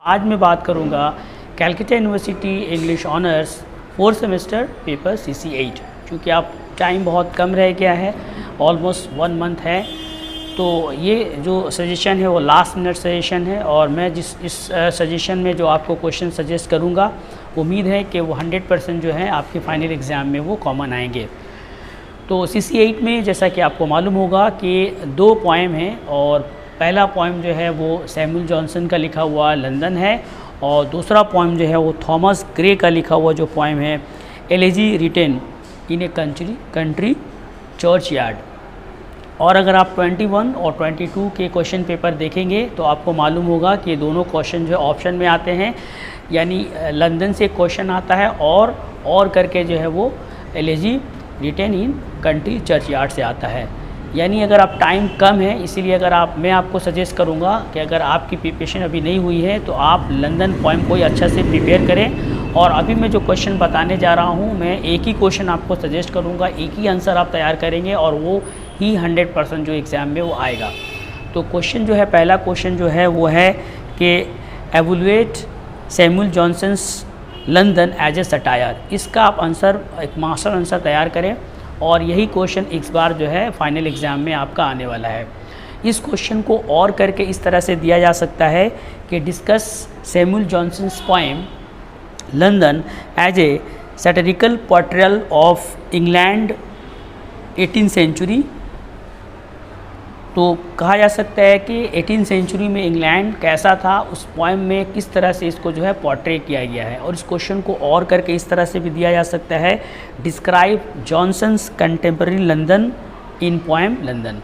आज मैं बात करूंगा Calcutta university English honours 4th semester paper CC8। क्योंकि आप टाइम बहुत कम रह गया है, ऑलमोस्ट 1 मंथ है, तो ये जो सजेशन है वो लास्ट मिनट सजेशन है। और मैं इस सजेशन में जो आपको क्वेश्चन सजेस्ट करूंगा, उम्मीद है कि वो 100% जो है आपके फाइनल एग्ज़ाम में वो कॉमन आएंगे। तो CC8 में जैसा कि आपको मालूम होगा कि 2 पोएम हैं, और पहला पोएम जो है वो सैमुअल जॉनसन का लिखा हुआ लंदन है, और दूसरा पोएम जो है वो थॉमस ग्रे का लिखा हुआ जो पोएम है elegy written in a country churchyard. और अगर आप 21 और 22 के क्वेश्चन पेपर देखेंगे तो आपको मालूम होगा कि ये दोनों क्वेश्चन जो है ऑप्शन में आते हैं, यानी लंदन से क्वेश्चन आता है और करके जो है वो elegy written in country churchyard से आता है। यानी अगर आप टाइम कम है, इसीलिए मैं आपको सजेस्ट करूंगा कि अगर आपकी प्रिपरेशन अभी नहीं हुई है तो आप लंदन पोएम को ही अच्छा से प्रिपेयर करें। और अभी मैं जो क्वेश्चन बताने जा रहा हूं, मैं एक ही क्वेश्चन आपको सजेस्ट करूंगा, एक ही आंसर आप तैयार करेंगे और वो ही 100% जो एग्ज़ाम में वो आएगा। तो क्वेश्चन जो है, पहला क्वेश्चन जो है वो है कि evaluate Samuel Johnson's London as a satire. इसका आप आंसर, एक मास्टर आंसर तैयार करें, और यही क्वेश्चन इस बार जो है फाइनल एग्ज़ाम में आपका आने वाला है। इस क्वेश्चन को और करके इस तरह से दिया जा सकता है कि discuss Samuel Johnson's poem London as a satirical portrayal of England 18th century. तो कहा जा सकता है कि 18th सेंचुरी में इंग्लैंड कैसा था, उस पोएम में किस तरह से इसको जो है पोर्ट्रे किया गया है। और इस क्वेश्चन को और करके इस तरह से भी दिया जा सकता है, describe Johnson's contemporary London in poem London.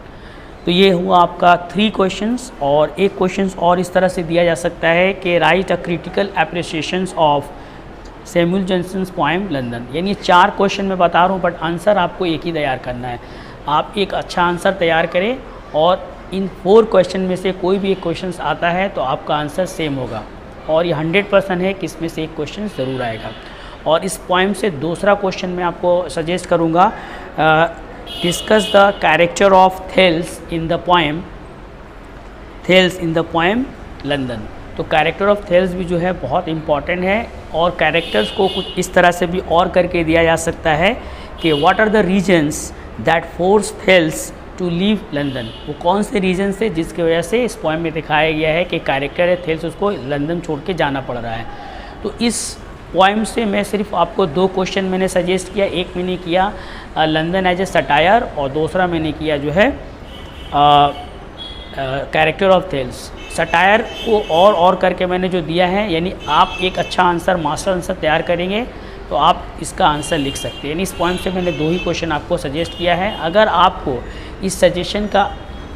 तो ये हुआ आपका 3 क्वेश्चंस। और एक क्वेश्चन और इस तरह से दिया जा सकता है कि write a critical appreciations of Samuel Johnson's poem London. यानी 4 क्वेश्चन मैं बता रहा हूँ, बट आंसर आपको एक ही तैयार करना है। आप एक अच्छा आंसर तैयार करें, और इन 4 क्वेश्चन में से कोई भी एक क्वेश्चन आता है तो आपका आंसर सेम होगा, और ये 100% है कि इसमें से एक क्वेश्चन ज़रूर आएगा। और इस पोएम से दूसरा क्वेश्चन मैं आपको सजेस्ट करूँगा, discuss the character of Thales in the poem London. तो कैरेक्टर ऑफ थेल्स भी जो है बहुत इम्पॉर्टेंट है, और कैरेक्टर्स को कुछ इस तरह से भी और करके दिया जा सकता है कि what are the reasons that force Thales to leave London. वो कौन से रीजन से जिसकी वजह से इस पोएम में दिखाया गया है कि कैरेक्टर है थेल्स, उसको लंदन छोड़ के जाना पड़ रहा है। तो इस पोएम से मैं सिर्फ आपको 2 क्वेश्चन मैंने सजेस्ट किया। एक मैंने किया लंदन एज ए सटायर, और दूसरा मैंने किया जो है कैरेक्टर ऑफ थेल्स। सटायर को और करके मैंने जो दिया है, यानी आप एक अच्छा आंसर, मास्टर आंसर तैयार करेंगे तो आप इसका आंसर लिख सकते हैं। यानी इस पॉइंट से मैंने 2 ही क्वेश्चन आपको सजेस्ट किया है। अगर आपको इस सजेशन का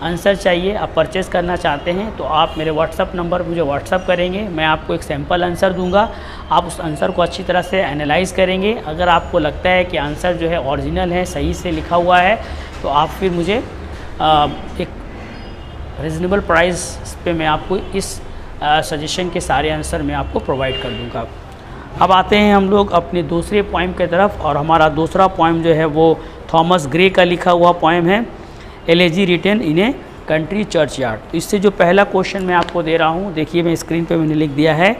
आंसर चाहिए, आप परचेज़ करना चाहते हैं, तो आप मेरे व्हाट्सअप नंबर मुझे व्हाट्सअप करेंगे, मैं आपको एक सैम्पल आंसर दूंगा। आप उस आंसर को अच्छी तरह से एनालाइज करेंगे। अगर आपको लगता है कि आंसर जो है ओरिजिनल है, सही से लिखा हुआ है, तो आप फिर मुझे एक रीज़नेबल प्राइस पे मैं आपको इस सजेशन के सारे आंसर मैं आपको प्रोवाइड कर दूँगा। अब आते हैं हम लोग अपने दूसरे पोएम की तरफ, और हमारा दूसरा पोएम जो है वो थॉमस ग्रे का लिखा हुआ पोएम है elegy written in a country churchyard. तो इससे जो पहला क्वेश्चन मैं आपको दे रहा हूँ, देखिए मैं स्क्रीन पे मैंने लिख दिया है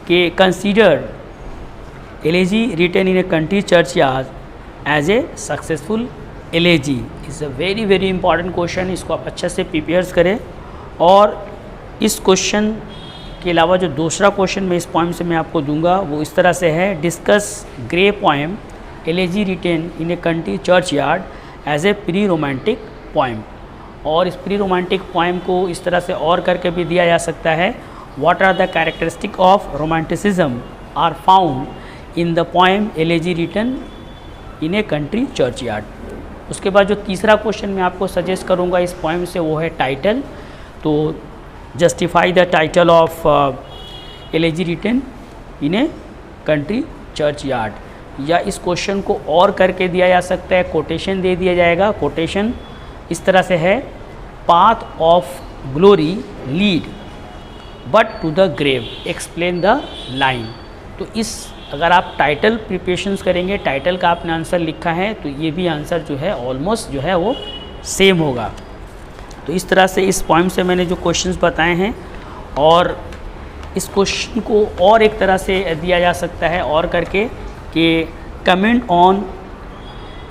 कि consider elegy written in a country churchyard as a successful elegy. Is a very very important question, इसको आप अच्छे से प्रिपेयर करें। और इस क्वेश्चन के अलावा जो दूसरा क्वेश्चन मैं इस पोएम से मैं आपको दूंगा वो इस तरह से है, discuss Gray poem elegy written in a country churchyard as a pre romantic poem. और इस प्री रोमांटिक पोएम को इस तरह से और करके भी दिया जा सकता है, what are the characteristic of romanticism are found in the poem elegy written in a country churchyard. उसके बाद जो तीसरा क्वेश्चन मैं आपको सजेस्ट करूँगा इस पोएम से, वो है टाइटल। तो justify the title of elegy written in a country churchyard. या इस क्वेश्चन को और करके दिया जा सकता है, कोटेशन दे दिया जाएगा। कोटेशन इस तरह से है, path of glory lead but to the grave, explain the line. तो इस अगर आप टाइटल प्रिपरेशंस करेंगे, टाइटल का आपने आंसर लिखा है, तो ये भी आंसर जो है ऑलमोस्ट जो है वो सेम होगा। तो इस तरह से इस पोएम से मैंने जो क्वेश्चंस बताए हैं, और इस क्वेश्चन को और एक तरह से दिया जा सकता है और करके कि comment on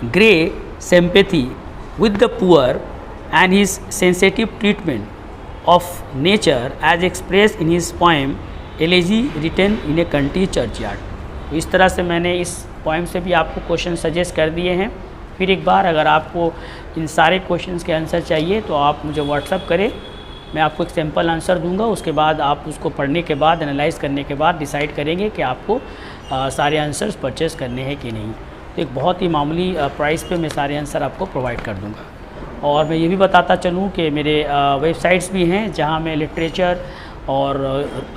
Gray sympathy with the poor and his sensitive treatment of nature as express in his poem elegy written in a country churchyard. तो इस तरह से मैंने इस पोएम से भी आपको क्वेश्चन सजेस्ट कर दिए हैं। फिर एक बार अगर आपको इन सारे क्वेश्चंस के आंसर चाहिए तो आप मुझे व्हाट्सअप करें, मैं आपको एक सिंपल आंसर दूंगा। उसके बाद आप उसको पढ़ने के बाद, एनालाइज करने के बाद डिसाइड करेंगे कि आपको सारे आंसर्स परचेज़ करने हैं कि नहीं। तो एक बहुत ही मामूली प्राइस पे मैं सारे आंसर आपको प्रोवाइड कर दूंगा। और मैं ये भी बताता चलूँ कि मेरे वेबसाइट्स भी हैं जहाँ मैं लिटरेचर और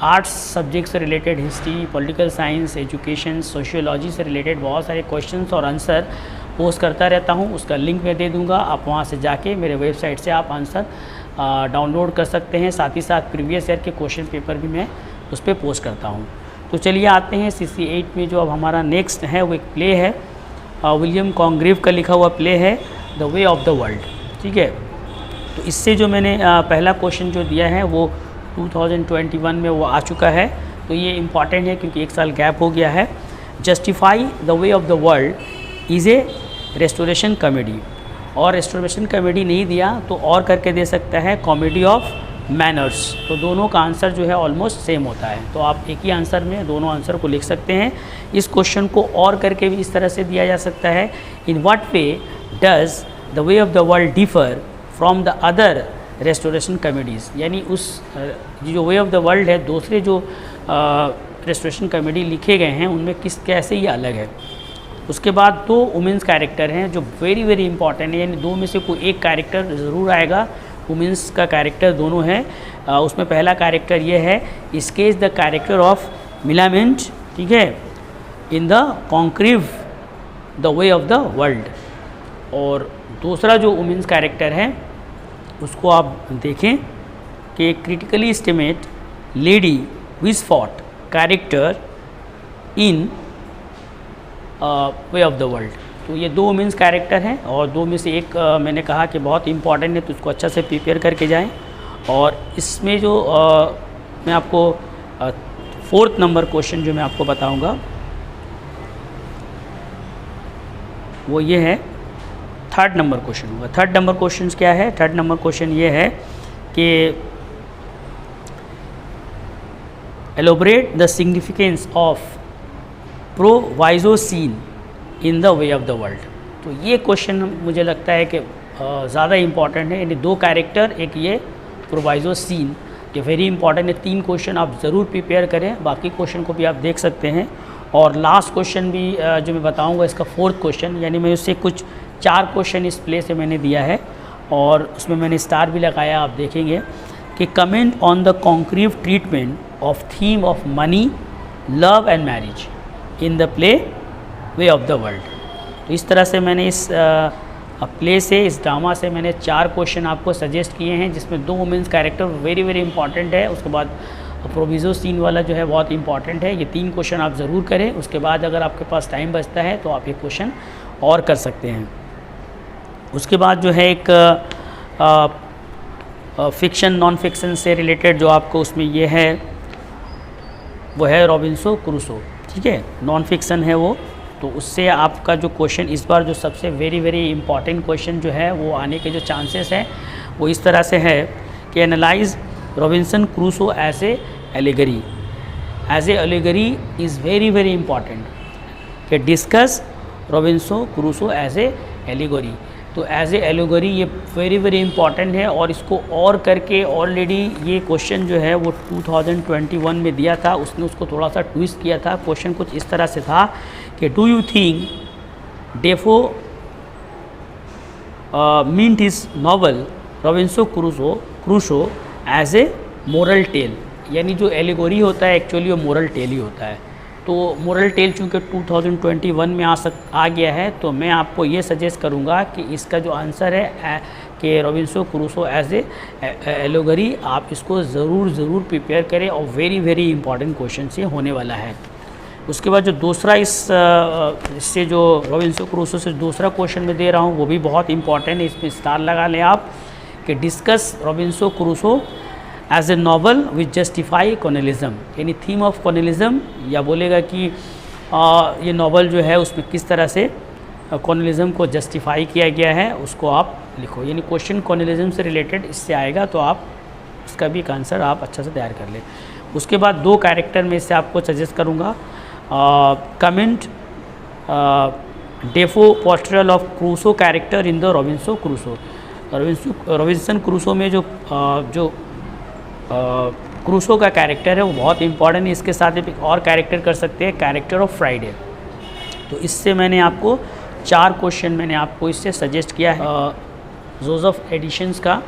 आर्ट्स सब्जेक्ट से related, history, political science, education, sociology से रिलेटेड बहुत सारे क्वेश्चंस और आंसर पोस्ट करता रहता हूँ। उसका लिंक मैं दे दूँगा, आप वहाँ से जाके मेरे वेबसाइट से आप आंसर डाउनलोड कर सकते हैं। साथ ही साथ प्रीवियस ईयर के क्वेश्चन पेपर भी मैं उस पर पोस्ट करता हूँ। तो चलिए आते हैं CC8 में जो अब हमारा नेक्स्ट है वो एक प्ले है, विलियम कॉन्ग्रेव का लिखा हुआ प्ले है the way of the world. ठीक है, तो इससे जो मैंने पहला क्वेश्चन जो दिया है वो 2021 में वो आ चुका है, तो ये इम्पॉर्टेंट है क्योंकि एक साल गैप हो गया है। Justify the way of the world is a restoration comedy, और रेस्टोरेशन कॉमेडी नहीं दिया तो और करके दे सकता है कॉमेडी ऑफ मैनर्स। तो दोनों का आंसर जो है ऑलमोस्ट सेम होता है, तो आप एक ही आंसर में दोनों आंसर को लिख सकते हैं। इस क्वेश्चन को और करके भी इस तरह से दिया जा सकता है, in what way does the way of the world differ from the other restoration comedies, यानी उस जो वे ऑफ द वर्ल्ड है दूसरे जो रेस्टोरेशन कॉमेडी लिखे गए हैं उनमें कैसे ये अलग है। उसके बाद दो वुमेंस कैरेक्टर हैं जो वेरी वेरी इंपॉर्टेंट है, यानी दो में से कोई एक कैरेक्टर ज़रूर आएगा। वुमेंस का कैरेक्टर दोनों है, उसमें पहला कैरेक्टर ये है sketch the character of Millamant, ठीक है, in the Congreve the way of the world. और दूसरा जो वुमेंस कैरेक्टर है उसको आप देखें कि critically estimate Lady Wishfort character in way of the world. तो ये दो वुमेंस कैरेक्टर हैं और दो में से एक मैंने कहा कि बहुत इंपॉर्टेंट है, तो उसको अच्छा से प्रिपेयर करके जाएं। और इसमें जो मैं आपको 4th नंबर क्वेश्चन जो मैं आपको बताऊंगा वो ये है, 3rd नंबर क्वेश्चन होगा। 3rd नंबर क्वेश्चन क्या है? 3rd नंबर क्वेश्चन ये है कि elaborate the significance of proviso seen in the way of the world. तो ये क्वेश्चन मुझे लगता है कि ज़्यादा इम्पॉर्टेंट है, यानी दो कैरेक्टर, एक ये प्रोवाइजो सीन, ये वेरी इंपॉर्टेंट है। 3 क्वेश्चन आप ज़रूर प्रिपेयर करें, बाकी क्वेश्चन को भी आप देख सकते हैं। और लास्ट क्वेश्चन भी जो मैं बताऊंगा इसका 4th क्वेश्चन, यानी मैं उससे कुछ 4 क्वेश्चन इस प्ले से मैंने दिया है और उसमें मैंने स्टार भी लगाया, आप देखेंगे कि comment on the Congreve treatment of theme of money, love and marriage in the play way of the world. तो इस तरह से मैंने इस प्ले से, इस ड्रामा से मैंने 4 क्वेश्चन आपको सजेस्ट किए हैं, जिसमें 2 women's character very very important है। उसके बाद प्रोविज़ो सीन वाला जो है बहुत इंपॉर्टेंट है। ये 3 क्वेश्चन आप ज़रूर करें। उसके बाद अगर आपके पास टाइम बचता है तो आप ये क्वेश्चन और कर सकते हैं। उसके बाद जो है एक फ़िक्शन नॉन फिक्शन से रिलेटेड जो आपको उसमें ये है वो है रॉबिन्सन क्रूसो, ठीक है, नॉन फिक्शन है वो। तो उससे आपका जो क्वेश्चन इस बार जो सबसे वेरी वेरी इंपॉर्टेंट क्वेश्चन जो है वो आने के जो चांसेस हैं वो इस तरह से है कि analyse Robinson Crusoe as a allegory. As a allegory is very very important, कि discuss Robinson Crusoe as a allegory. तो एज ए एलिगरी ये वेरी वेरी इंपॉर्टेंट है, और इसको और करके ऑलरेडी ये क्वेश्चन जो है वो 2021 में दिया था, उसने उसको थोड़ा सा ट्विस्ट किया था। क्वेश्चन कुछ इस तरह से था कि do you think Defoe meant his novel Robinson Crusoe as a moral tale, यानी जो एलिगोरी होता है एक्चुअली वो मोरल टेल ही होता है। तो मोरल टेल चूँकि 2021 में आ गया है, तो मैं आपको ये सजेस्ट करूँगा कि इसका जो आंसर है कि Robinson Crusoe as a allegory, आप इसको ज़रूर प्रिपेयर करें, और वेरी वेरी इंपॉर्टेंट क्वेश्चन से होने वाला है। उसके बाद जो दूसरा इससे जो रॉबिन्सन क्रूसो से दूसरा क्वेश्चन मैं दे रहा हूँ वो भी बहुत इंपॉर्टेंट है, इसमें स्टार लगा लें आप, कि discuss Robinson Crusoe as a novel which justify colonialism, यानी थीम ऑफ कॉर्नेलिज्म, या बोलेगा कि ये नॉवल जो है उसमें किस तरह से कॉर्नेलिज्म को जस्टिफाई किया गया है, उसको आप लिखो। यानी क्वेश्चन कॉर्नेलिज्म से रिलेटेड इससे आएगा, तो आप उसका भी एक आंसर आप अच्छा से तैयार कर लें। उसके बाद 2 कैरेक्टर में इससे आपको सजेस्ट करूँगा। Comment Dafoe postural of Crusoe character in the Robinson Crusoe. Robinson Crusoe में जो क्रूसो का कैरेक्टर है वो बहुत इंपॉर्टेंट है। इसके साथ एक और कैरेक्टर कर सकते हैं, कैरेक्टर ऑफ फ्राइडे। तो इससे मैंने आपको 4 क्वेश्चन मैंने आपको इससे सजेस्ट किया है। जोसेफ एडिशंस का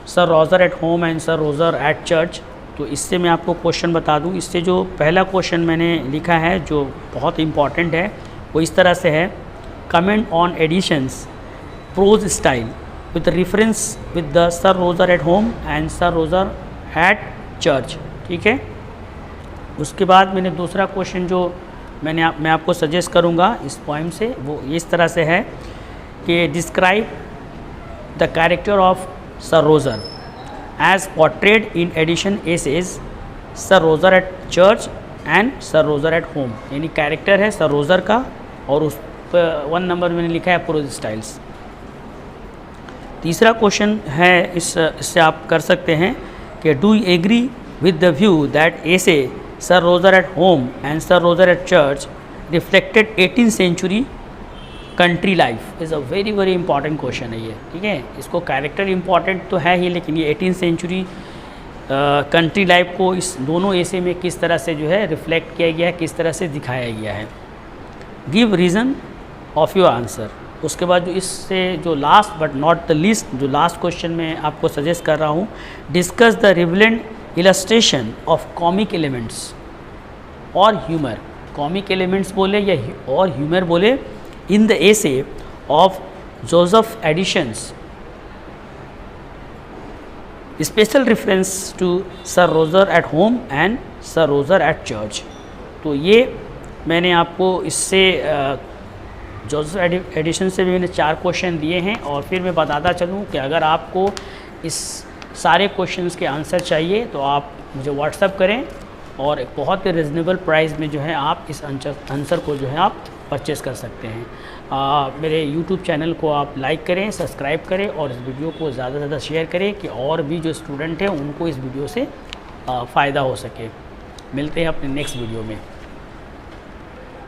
sir Roger at home and sir Roger at church. तो इससे मैं आपको क्वेश्चन बता दूं। इससे जो पहला क्वेश्चन मैंने लिखा है जो बहुत इंपॉर्टेंट है वो इस तरह से है, comment on Addison's prose style with reference with the sir Roger at home and sir Roger at church. ठीक है। उसके बाद मैंने दूसरा क्वेश्चन जो मैं आपको सजेस्ट करूंगा इस पोएम से, वो इस तरह से है कि describe the character of sir Roger as portrayed in Addison essays sir Roger at church and sir Roger at home. यानी कैरेक्टर है सर रोज़र का और उस पर 1 नंबर मैंने लिखा है प्रोज स्टाइल्स। तीसरा क्वेश्चन है इससे आप कर सकते हैं कि do you agree with the view that essay sir Roger at home and sir Roger at church reflected 18th century country life. Is a very important question है ये। ठीक है। इसको कैरेक्टर इंपॉर्टेंट तो है ही, लेकिन ये 18th सेंचुरी कंट्री लाइफ को इस दोनों एसे में किस तरह से जो है रिफ्लेक्ट किया गया है, किस तरह से दिखाया गया है। Give reason of your answer. उसके बाद जो इससे जो last but not the least जो लास्ट क्वेश्चन में आपको सजेस्ट कर रहा हूँ, discuss the relevant illustration of comic elements और ह्यूमर। कॉमिक एलिमेंट्स बोले या और ह्यूमर बोले in the essay of Joseph Addison's, special reference to sir Roger at home and sir Roger at church. तो ये मैंने आपको इससे जोसेफ एडिशन से भी मैंने 4 क्वेश्चन दिए हैं। और फिर मैं बताता चलूँ कि अगर आपको इस सारे क्वेश्चंस के आंसर चाहिए तो आप मुझे व्हाट्सअप करें और एक बहुत ही रिजनेबल प्राइस में जो है आप इस आंसर को जो है आप परचेस कर सकते हैं। मेरे YouTube चैनल को आप लाइक करें, सब्सक्राइब करें और इस वीडियो को ज़्यादा से ज़्यादा शेयर करें कि और भी जो स्टूडेंट हैं उनको इस वीडियो से फ़ायदा हो सके। मिलते हैं अपने नेक्स्ट वीडियो में।